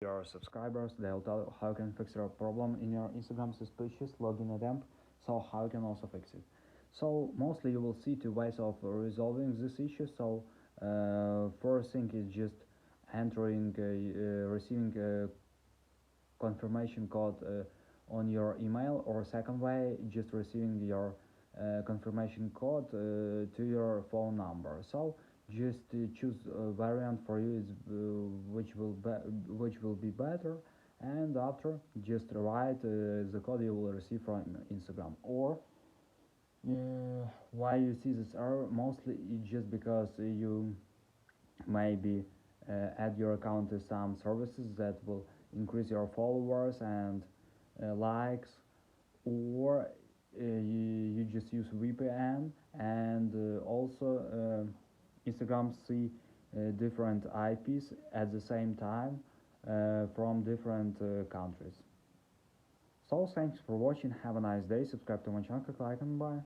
your subscribers. They'll tell you how you can fix your problem in your Instagram suspicious login attempt, so how you can also fix it. So mostly you will see two ways of resolving this issue. So first thing is just entering receiving a confirmation code on your email, or second way just receiving your confirmation code to your phone number. So just choose a variant for you is which will be better, and after just write the code you will receive from Instagram. Or why you see this error, mostly it's just because you maybe add your account to some services that will increase your followers and likes, or you just use VPN, and also Instagram see different IPs at the same time from different countries. So thanks for watching, have a nice day, subscribe to my channel, click like and bye.